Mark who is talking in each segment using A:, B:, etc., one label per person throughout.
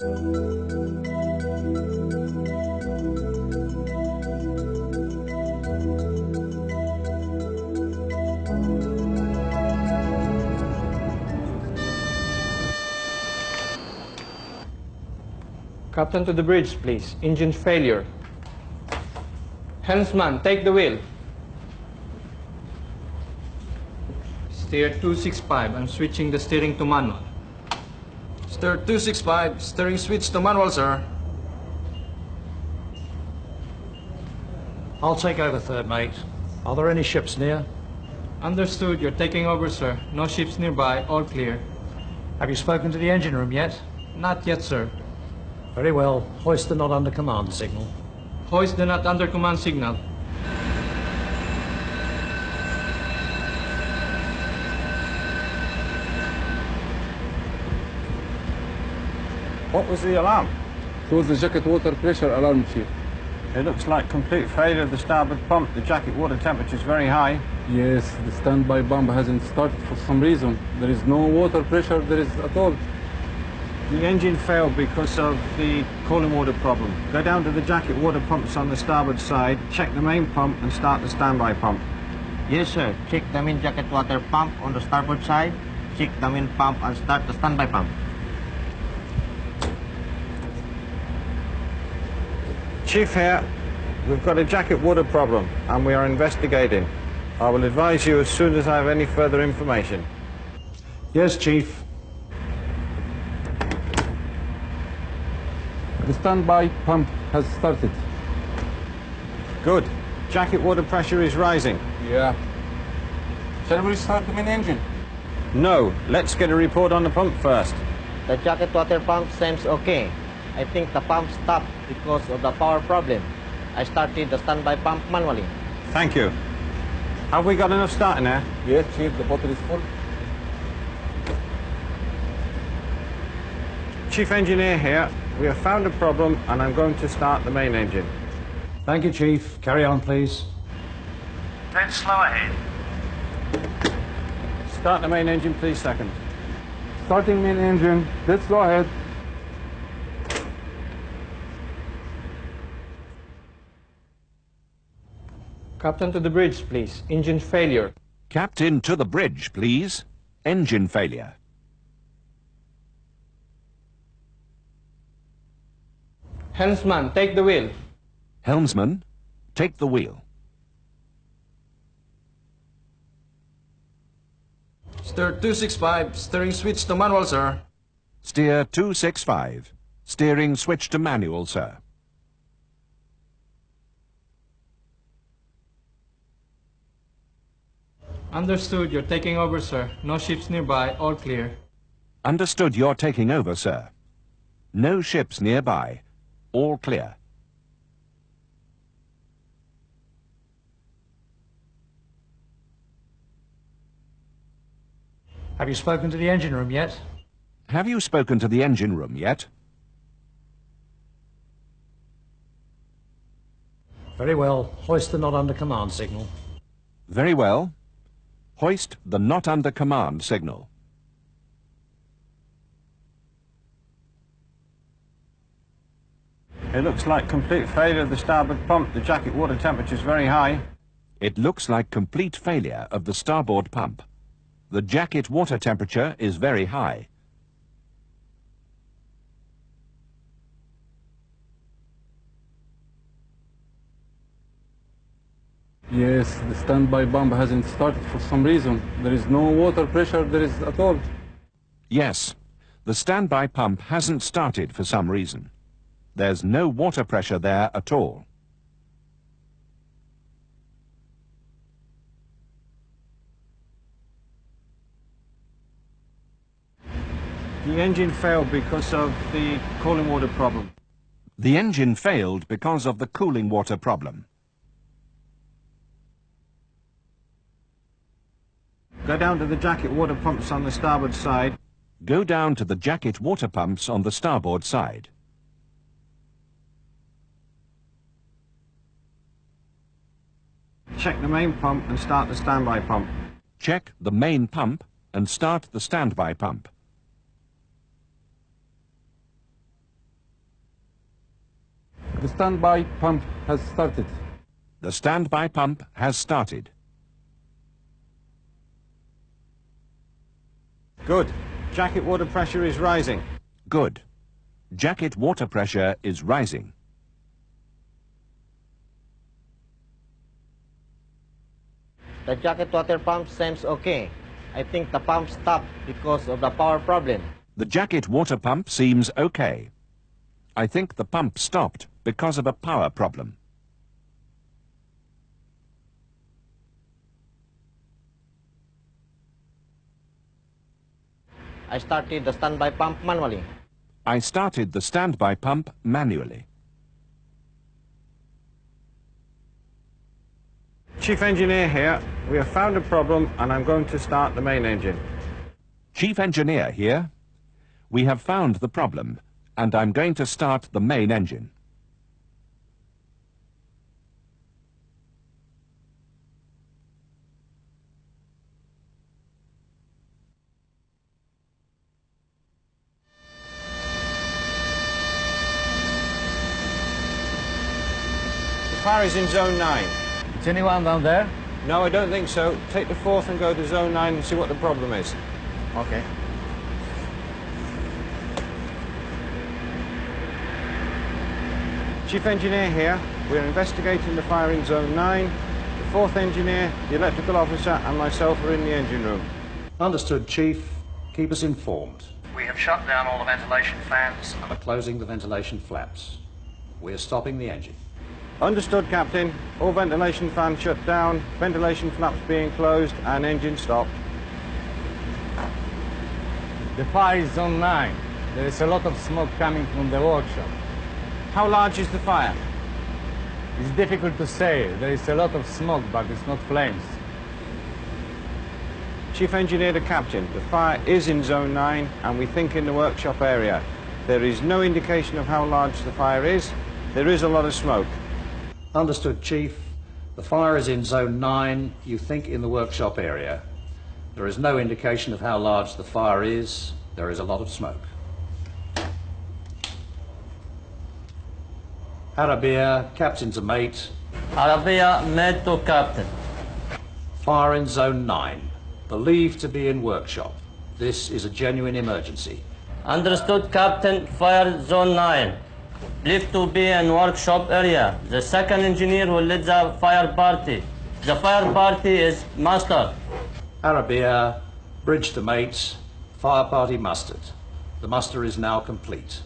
A: Captain to the bridge, please. Engine failure. Helmsman, take the wheel. Steer 265. I'm switching the steering to manual.
B: Steer 265. Steering switch to manual, sir.
C: I'll take over third, mate. Are there any ships near?
A: Understood. You're taking over, sir. No ships nearby. All clear.
C: Have you spoken to the engine room yet?
A: Not yet, sir.
C: Very well. Hoist the not under command signal.
A: Hoist the not under command signal.
D: What was the alarm?
E: It was the jacket water pressure alarm, Chief.
D: It looks like complete failure of the starboard pump. The jacket water temperature is very high.
E: Yes, the standby pump hasn't started for some reason. There is no water pressure, there is at all.
D: The engine failed because of the cooling water problem. Go down to the jacket water pumps on the starboard side, check the main pump and start the standby pump.
F: Yes, sir. Check the main jacket water pump on the starboard side, check the main pump and start the standby pump.
D: Chief here, we've got a jacket water problem and we are investigating. I will advise you as soon as I have any further information.
C: Yes, Chief.
E: The standby pump has started.
D: Good. Jacket water pressure is rising.
E: Yeah. Shall we restart the main engine?
D: No, let's get a report on the pump first.
F: The jacket water pump seems okay. I think the pump stopped because of the power problem. I started the standby pump manually.
D: Thank you. Have we got enough starting air?
E: Yes, Chief, the bottle is full.
D: Chief Engineer here. We have found a problem and I'm going to start the main engine.
C: Thank you, Chief. Carry on, please.
D: Then slow ahead. Start the main engine, please, second.
E: Starting main engine. Let's go ahead.
A: Captain to the bridge, please. Engine failure.
G: Captain to the bridge, please. Engine failure.
A: Helmsman, take the wheel.
G: Helmsman, take the wheel.
B: Steer 265. Steering switch to manual, sir.
G: Steer 265. Steering switch to manual, sir.
A: Understood. You're taking over, sir. No ships nearby. All clear.
G: Understood. You're taking over, sir. No ships nearby. All clear.
C: Have you spoken to the engine room yet?
G: Have you spoken to the engine room yet?
C: Very well. Hoist the not under command signal.
G: Very well. Hoist the not under command signal.
D: It looks like complete failure of the starboard pump. The jacket water temperature is very high.
G: It looks like complete failure of the starboard pump. The jacket water temperature is very high.
E: Yes, the standby pump hasn't started for some reason. There is no water pressure, there is at all.
G: Yes, the standby pump hasn't started for some reason. There's no water pressure there at all.
D: The engine failed because of the cooling water problem.
G: The engine failed because of the cooling water problem.
D: Go down to the jacket water pumps on the starboard side.
G: Go down to the jacket water pumps on the starboard side.
D: Check the main pump and start the standby pump.
G: Check the main pump and start the standby pump.
E: The standby pump has started.
G: The standby pump has started.
D: Good. Jacket water pressure is rising.
G: Good. Jacket water pressure is rising.
F: The jacket water pump seems okay. I think the pump stopped because of the power problem.
G: The jacket water pump seems okay. I think the pump stopped because of a power problem.
F: I started the standby pump manually.
G: I started the standby pump manually.
D: Chief Engineer here. We have found a problem and I'm going to start the main engine.
G: Chief Engineer here. We have found the problem and I'm going to start the main engine.
D: The fire is in zone 9.
C: Is anyone down there?
D: No, I don't think so. Take the 4th and go to zone 9 and see what the problem is.
C: Okay.
D: Chief Engineer here. We're investigating the fire in zone 9. The 4th engineer, the electrical officer and myself are in the engine room.
C: Understood, Chief. Keep us informed.
H: We have shut down all the ventilation fans.
C: We're closing the ventilation flaps. We're stopping the engine.
D: Understood, Captain. All ventilation fans shut down, ventilation flaps being closed and engine stopped.
I: The fire is zone 9. There is a lot of smoke coming from the workshop.
D: How large is the fire?
I: It's difficult to say. There is a lot of smoke, but it's not flames.
D: Chief Engineer to Captain, the fire is in zone 9 and we think in the workshop area. There is no indication of how large the fire is. There is a lot of smoke.
C: Understood, Chief. The fire is in zone 9. You think in the workshop area. There is no indication of how large the fire is. There is a lot of smoke. Arabia, captain to mate.
J: Arabia, mate to captain.
C: Fire in zone 9. Believed to be in workshop. This is a genuine emergency.
J: Understood, Captain. Fire zone 9. Believed to be in workshop area. The second engineer will lead the fire party. The fire party is master.
C: Arabia, bridge to mate. Fire party mustered. The muster is now complete.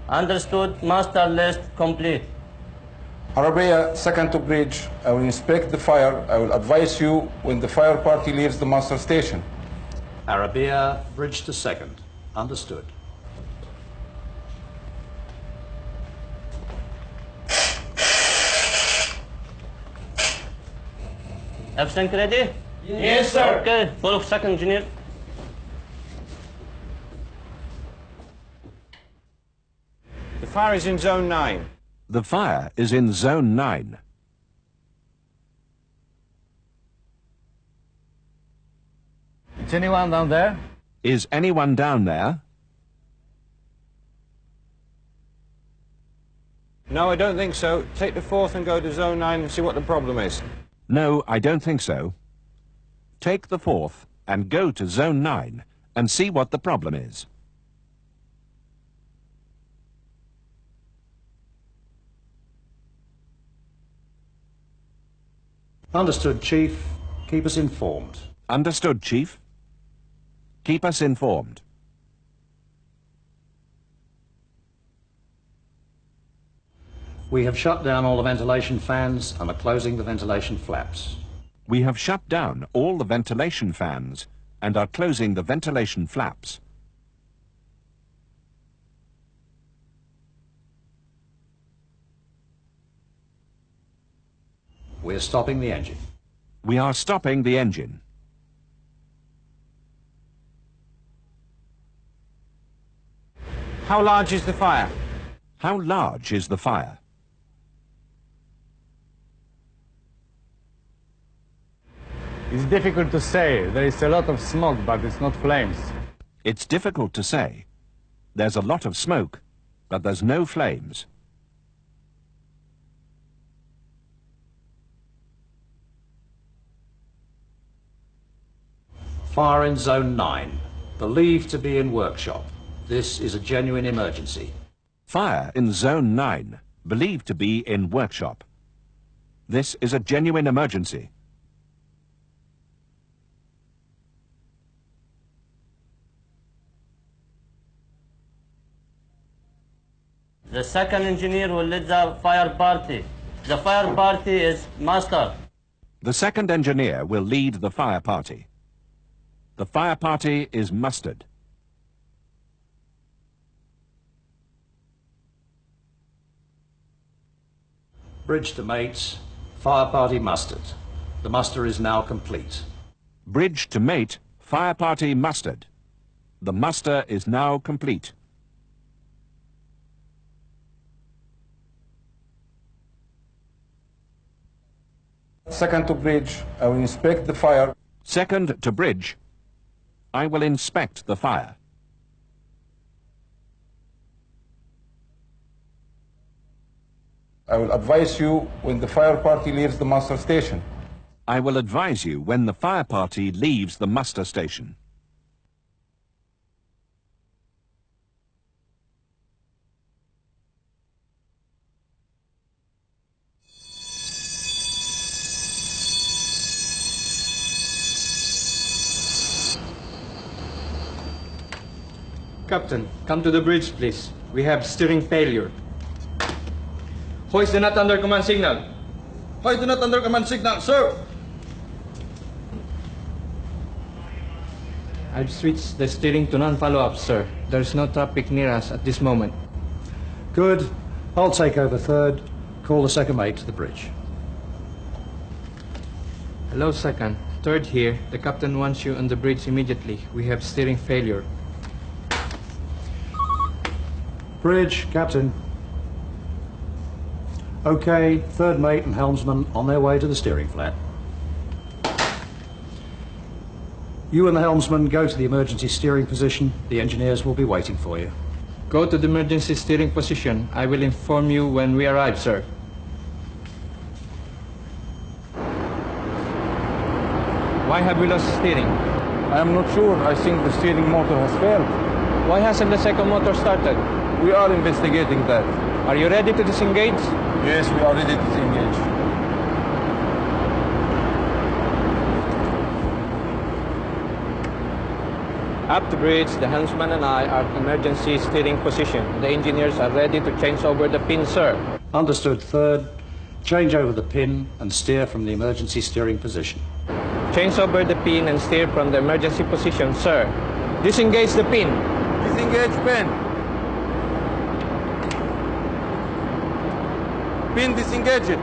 J: Understood. Master list complete.
E: Arabia, second to bridge. I will inspect the fire. I will advise you when the fire party leaves the master station.
C: Arabia, bridge to second. Understood.
J: Everything ready?
H: Yes, sir.
J: Okay, follow second engineer.
D: The fire is in zone 9.
G: The fire is in zone 9.
I: Is anyone down there?
G: Is anyone down there?
D: No, I don't think so. Take the 4th and go to zone 9 and see what the problem is.
G: No, I don't think so. Take the 4th and go to zone 9 and see what the problem is.
C: Understood, Chief. Keep us informed.
G: Understood, Chief. Keep us informed.
C: We have shut down all the ventilation fans and are closing the ventilation flaps.
G: We have shut down all the ventilation fans and are closing the ventilation flaps.
C: We're stopping the engine.
G: We are stopping the engine.
D: How large is the fire?
G: How large is the fire?
I: It's difficult to say. There is a lot of smoke, but it's not flames.
G: It's difficult to say. There's a lot of smoke, but there's no flames.
C: Fire in Zone 9. Believed to be in workshop. This is a genuine emergency.
G: Fire in Zone 9, believed to be in workshop. This is a genuine emergency.
J: The second engineer will lead the fire party. The fire party is master.
G: The second engineer will lead the fire party. The fire party is mustered.
C: Bridge to mates. Fire party mustered. The muster is now complete.
G: Bridge to mate, fire party mustered. The muster is now complete.
E: Second to bridge, I will inspect the fire.
G: Second to bridge, I will inspect the fire.
E: I will advise you when the fire party leaves the muster station.
G: I will advise you when the fire party leaves the muster station.
A: Captain, come to the bridge, please. We have steering failure. Hoist the not under command signal.
B: Hoist the not under command signal, sir.
A: I've switched the steering to non-follow-up, sir. There's no traffic near us at this moment.
C: Good. I'll take over third. Call the second mate to the bridge.
A: Hello, second. Third here. The captain wants you on the bridge immediately. We have steering failure.
C: Bridge, Captain. Okay, third mate and helmsman on their way to the steering flat. You and the helmsman go to the emergency steering position. The engineers will be waiting for you.
A: Go to the emergency steering position. I will inform you when we arrive, sir. Why have we lost steering?
E: I am not sure. I think the steering motor has failed.
A: Why hasn't the second motor started?
E: We are investigating that.
A: Are you ready to disengage?
E: Yes, we are ready to disengage.
A: Up the bridge, the helmsman and I are at emergency steering position. The engineers are ready to change over the pin, sir.
C: Understood, third. Change over the pin and steer from the emergency steering position.
A: Change over the pin and steer from the emergency position, sir. Disengage the pin.
E: Disengage pin. Pin, disengage it.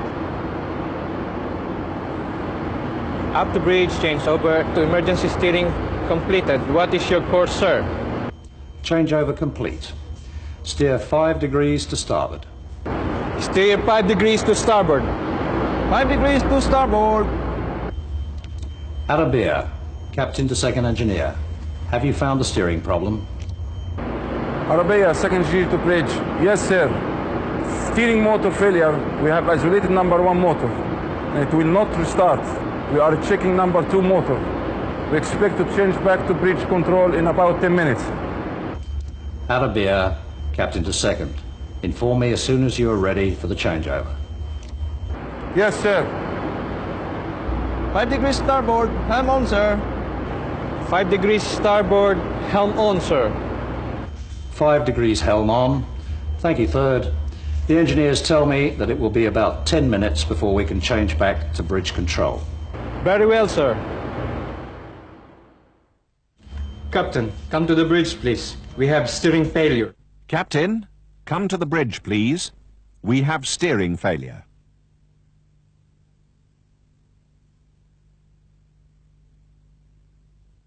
A: Up the bridge, change over to emergency steering completed. What is your course, sir?
C: Changeover complete. Steer 5 degrees to starboard.
A: Steer 5 degrees to starboard.
B: 5 degrees to starboard.
C: Arabia, captain to second engineer. Have you found the steering problem?
E: Arabia, second G to bridge. Yes, sir. Steering motor failure. We have isolated number 1 motor. And it will not restart. We are checking number 2 motor. We expect to change back to bridge control in about 10 minutes.
C: Arabia, captain to second. Inform me as soon as you are ready for the changeover.
E: Yes, sir.
B: 5 degrees starboard. Helm on, sir.
A: 5 degrees starboard, helm on, sir.
C: 5 degrees helm on. Thank you, third. The engineers tell me that it will be about 10 minutes before we can change back to bridge control.
A: Very well, sir. Captain, come to the bridge, please. We have steering failure.
G: Captain, come to the bridge, please. We have steering failure.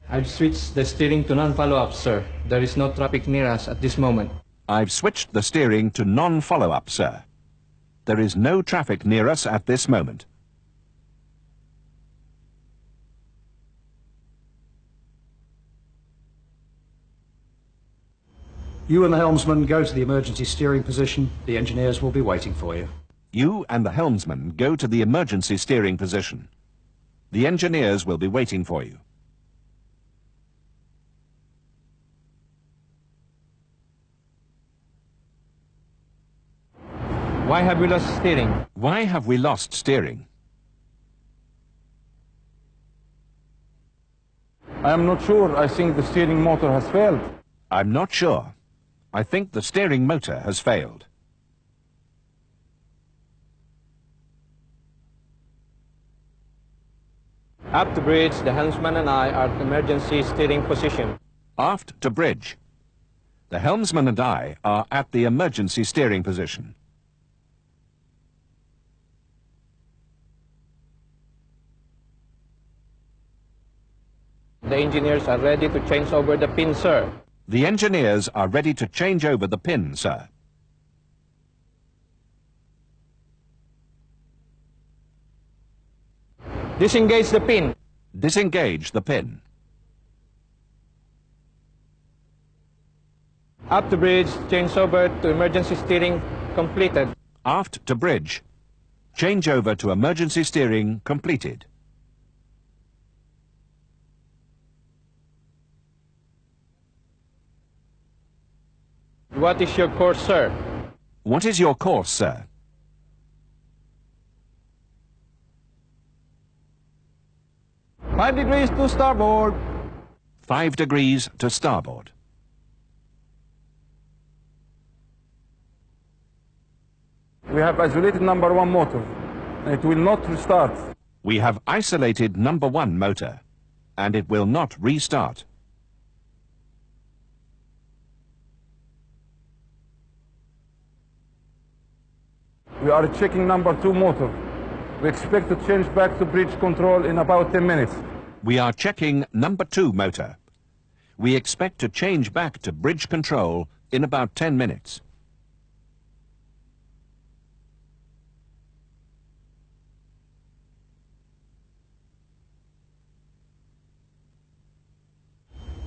A: I've switched the steering to non-follow-up, sir. There is no traffic near us at this moment.
G: I've switched the steering to non-follow-up, sir. There is no traffic near us at this moment.
C: You and the helmsman go to the emergency steering position. The engineers will be waiting for you.
G: You and the helmsman go to the emergency steering position. The engineers will be waiting for you.
A: Why have we lost steering?
G: Why have we lost steering?
E: I am not sure. I think the steering motor has failed.
G: I'm not sure. I think the steering motor has failed.
A: Up to bridge, the helmsman and I are at emergency steering position.
G: Aft to bridge. The helmsman and I are at the emergency steering position.
A: The engineers are ready to change over the pin, sir.
G: The engineers are ready to change over the pin, sir.
A: Disengage the pin.
G: Disengage the pin.
A: Up to bridge, change over to emergency steering completed.
G: Aft to bridge. Change over to emergency steering completed.
A: What is your course, sir?
G: What is your course, sir?
B: 5 degrees to starboard.
G: 5 degrees to starboard.
E: We have isolated number 1 motor. It will not restart.
G: We have isolated number 1 motor, and it will not restart.
E: We are checking number 2 motor. We expect to change back to bridge control in about 10 minutes.
G: We are checking number 2 motor. We expect to change back to bridge control in about 10 minutes.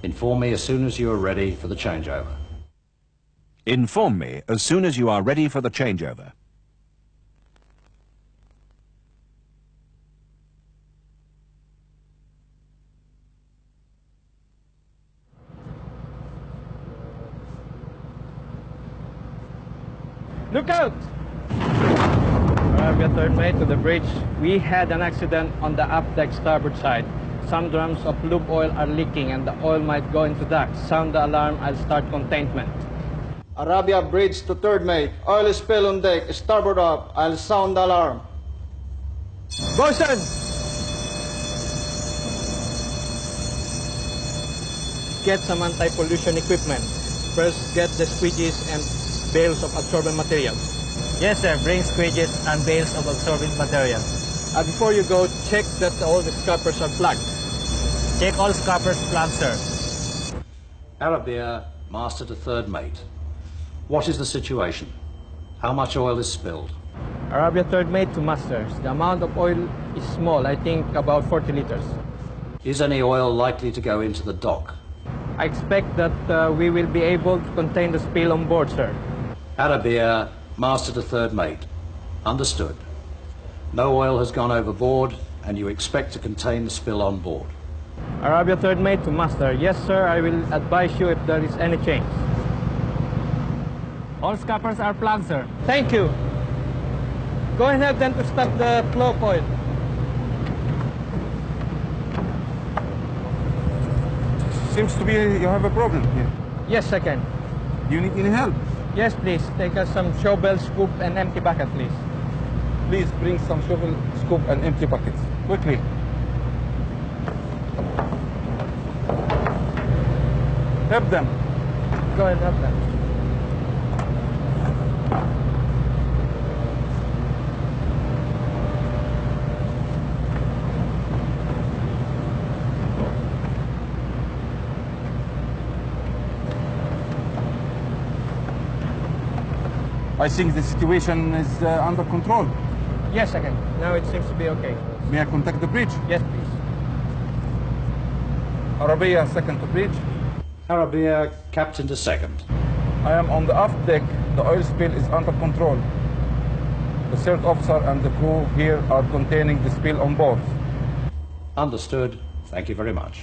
C: Inform me as soon as you are ready for the changeover.
G: Inform me as soon as you are ready for the changeover.
A: Look out! Arabia third mate to the bridge. We had an accident on the aft deck starboard side. Some drums of lube oil are leaking and the oil might go into ducts. Sound the alarm, I'll start containment.
B: Arabia bridge to third mate. Oil spill on deck. Starboard up. I'll sound the alarm.
A: Bosun! Get some anti-pollution equipment. First, get the squeegees and bales of absorbent materials.
F: Yes, sir. Bring squeegees and bales of absorbent material.
A: Before you go, check that all the scuppers are plugged.
F: Check all scuppers plugged, sir.
C: Arabia, master to third mate. What is the situation? How much oil is spilled?
A: Arabia third mate to masters. The amount of oil is small, I think about 40 liters.
C: Is any oil likely to go into the dock?
A: I expect that we will be able to contain the spill on board, sir.
C: Arabia, master to third mate. Understood. No oil has gone overboard, and you expect to contain the spill on board.
A: Arabia third mate to master. Yes, sir, I will advise you if there is any change.
F: All scuppers are plugged, sir.
A: Thank you. Go and help them to stop the flow of oil.
E: Seems to be you have a problem here.
A: Yes, I can.
E: Do you need any help?
A: Yes, please. Take us some shovel, scoop, and empty bucket, please.
E: Please bring some shovel, scoop, and empty buckets. Quickly. Help them.
A: Go and help them.
E: I think the situation is under control.
A: Yes, I can. Now it seems to be okay.
E: May I contact the bridge?
A: Yes, please.
E: Arabia, second to bridge.
C: Arabia, captain to second.
E: I am on the aft deck. The oil spill is under control. The third officer and the crew here are containing the spill on board.
C: Understood. Thank you very much.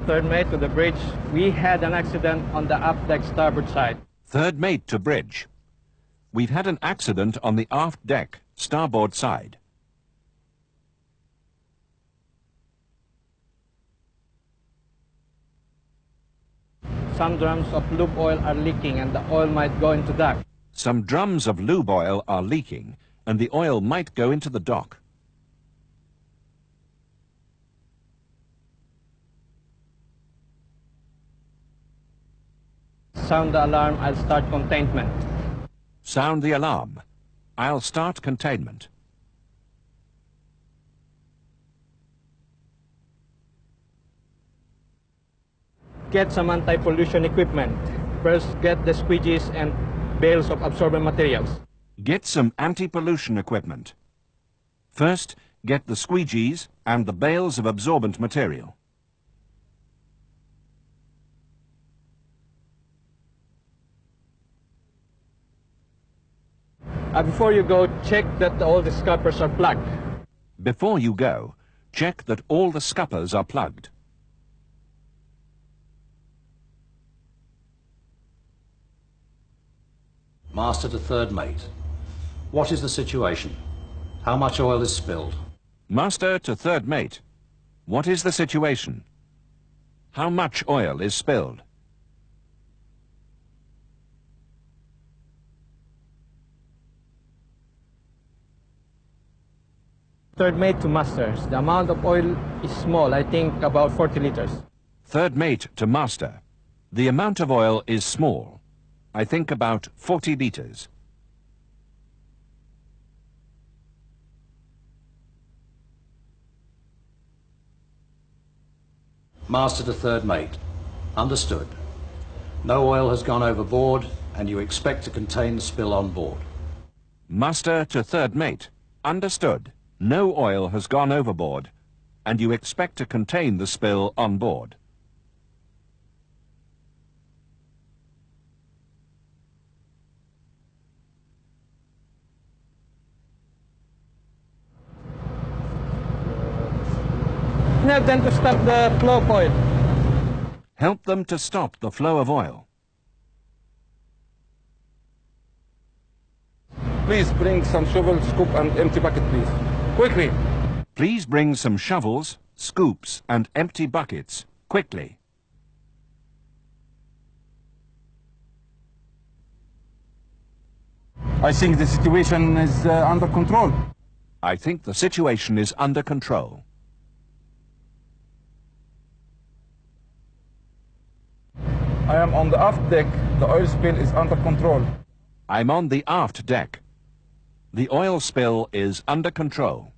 A: Third mate to the bridge. We had an accident on the aft deck starboard side.
G: Third mate to bridge. We've had an accident on the aft deck, starboard side.
A: Some drums of lube oil are leaking and the oil might go into dock.
G: Some drums of lube oil are leaking and the oil might go into the dock.
A: Sound the alarm, I'll start containment.
G: Sound the alarm. I'll start containment.
A: Get some anti-pollution equipment. First, get the squeegees and bales of absorbent materials.
G: Get some anti-pollution equipment. First, get the squeegees and the bales of absorbent material.
A: Before you go, check that all the scuppers are plugged.
G: Before you go, check that all the scuppers are plugged.
C: Master to third mate. What is the situation? How much oil is spilled?
G: Master to third mate. What is the situation? How much oil is spilled?
A: Third mate to masters. The amount of oil is small, I think about 40 liters.
G: Third mate to master. The amount of oil is small. I think about 40 liters.
C: Master to third mate. Understood. No oil has gone overboard and you expect to contain the spill on board.
G: Master to third mate. Understood. No oil has gone overboard and you expect to contain the spill on board.
A: Help them to stop the flow of oil.
G: Help them to stop the flow of oil.
E: Please bring some shovel, scoop, and empty bucket, please. Quickly.
G: Please bring some shovels, scoops, and empty buckets, quickly.
E: I think the situation is under control.
G: I think the situation is under control.
E: I am on the aft deck. The oil spill is under control.
G: I'm on the aft deck. The oil spill is under control.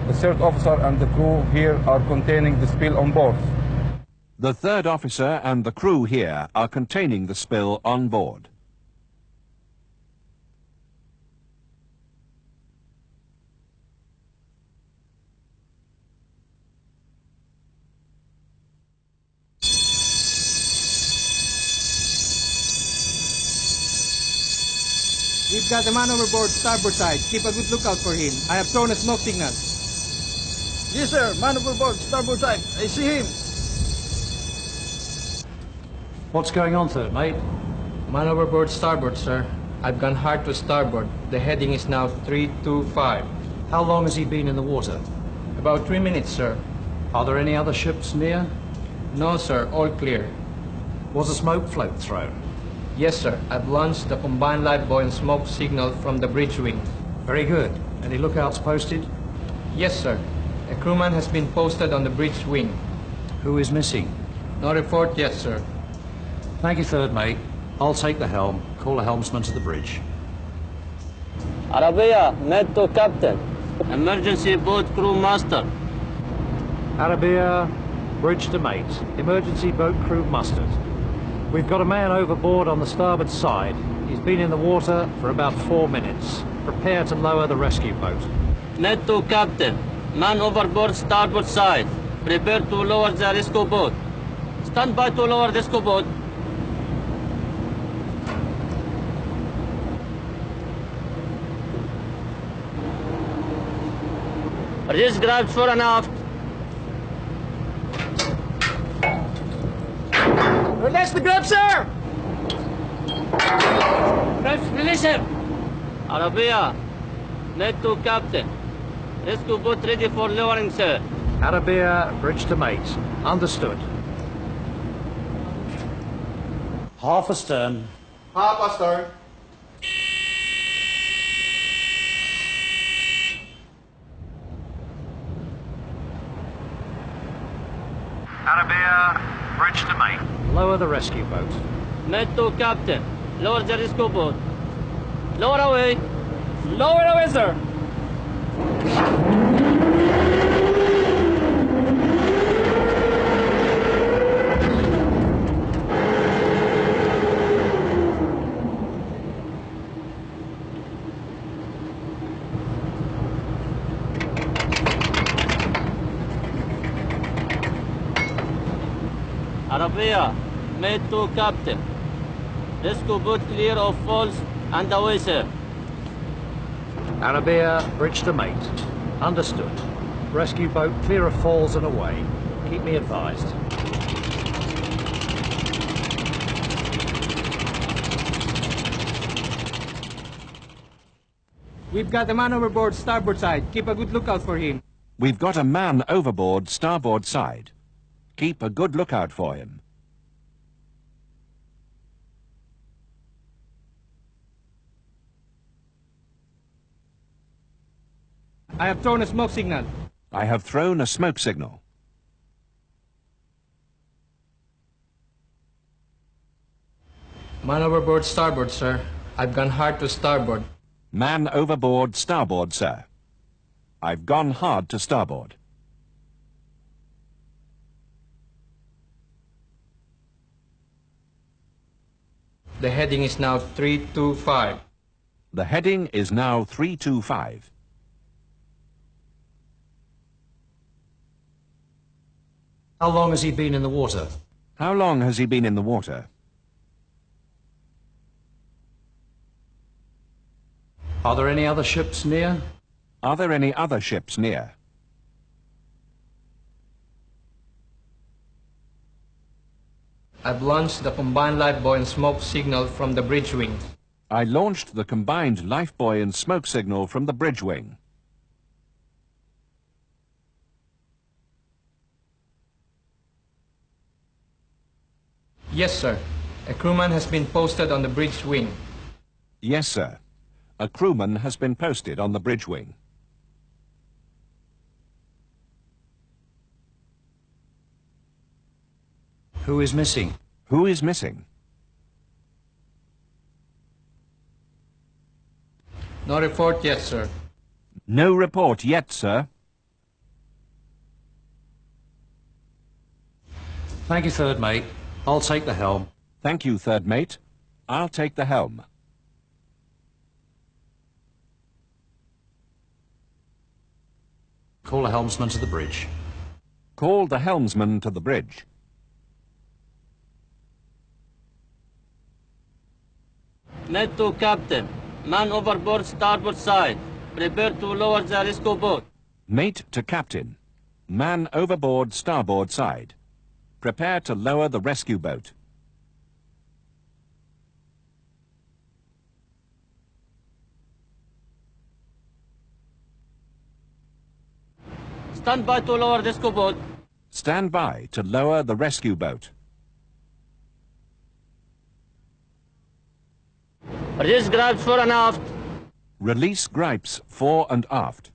E: The third officer and the crew here are containing the spill on board.
G: The third officer and the crew here are containing the spill on board.
A: We've got a man overboard starboard side. Keep a good lookout for him. I have thrown a smoke signal.
B: Yes, sir. Man overboard, starboard side. I see him.
C: What's going on, third mate?
A: Man overboard starboard, sir. I've gone hard to starboard. The heading is now 325.
C: How long has he been in the water?
A: About 3 minutes, sir.
C: Are there any other ships near?
A: No, sir. All clear.
C: Was a smoke float thrown?
A: Yes, sir. I've launched the combined light buoy and smoke signal from the bridge wing.
C: Very good. Any lookouts posted?
A: Yes, sir. A crewman has been posted on the bridge wing.
C: Who is missing?
A: No report yet, sir.
C: Thank you, third mate. I'll take the helm. Call the helmsman to the bridge.
J: Arabia, med to captain. Emergency boat crew master.
C: Arabia, bridge to mate. Emergency boat crew mustered. We've got a man overboard on the starboard side. He's been in the water for about 4 minutes. Prepare to lower the rescue boat.
J: Med to captain. Man overboard starboard side. Prepare to lower the rescue boat. Stand by to lower the rescue boat. Reduce grabs fore and aft.
H: Release the grip, sir!
J: Grabs, release him. Arabia, net to captain. Rescue boat ready for lowering, sir.
C: Arabia, bridge to mate. Understood.
I: Half astern.
B: Half astern.
C: Arabia, bridge to mate. Lower the rescue boat.
J: Net to captain. Lower the rescue boat. Lower away.
H: Lower away, sir!
J: Arabia, mate to captain. Rescue boat clear of falls and away, sir.
C: Arabia, bridge to mate. Understood. Rescue boat clear of falls and away. Keep me advised.
A: We've got a man overboard starboard side. Keep a good lookout for him.
G: We've got a man overboard starboard side. Keep a good lookout for him.
A: I have thrown a smoke signal.
G: I have thrown a smoke signal.
A: Man overboard starboard, sir. I've gone hard to starboard.
G: Man overboard starboard, sir. I've gone hard to starboard.
A: The heading is now 325.
G: The heading is now 325.
C: How long has he been in the water?
G: How long has he been in the water?
C: Are there any other ships near?
G: Are there any other ships near?
A: I've launched the combined lifebuoy and smoke signal from the bridge wing.
G: I launched the combined lifebuoy and smoke signal from the bridge wing.
A: Yes, sir. A crewman has been posted on the bridge wing.
G: Yes, sir. A crewman has been posted on the bridge wing.
C: Who is missing?
G: Who is missing?
A: No report yet, sir.
G: No report yet, sir.
C: Thank you, third mate. I'll take the helm.
G: Thank you, third mate. I'll take the helm.
C: Call the helmsman to the bridge.
G: Call the helmsman to the bridge.
J: Net to captain. Man overboard starboard side. Prepare to lower the rescue boat.
G: Mate to captain. Man overboard starboard side. Prepare to lower the rescue boat.
J: Stand by to lower rescue boat.
G: Stand by to lower the rescue boat.
J: Release grabs fore and aft.
G: Release gripes fore and aft.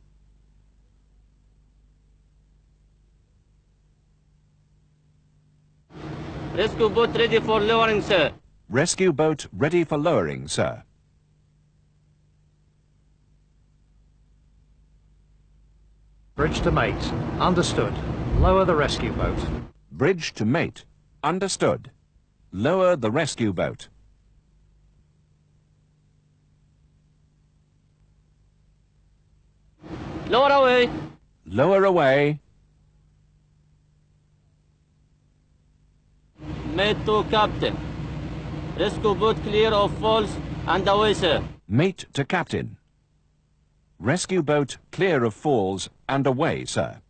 J: Rescue boat ready for lowering, sir.
G: Rescue boat ready for lowering, sir.
C: Bridge to mate. Understood. Lower the rescue boat.
G: Bridge to mate. Understood. Lower the rescue boat.
J: Lower away.
G: Lower away.
J: Mate to captain. Rescue boat clear of falls and away, sir.
G: Mate to captain. Rescue boat clear of falls And away, sir.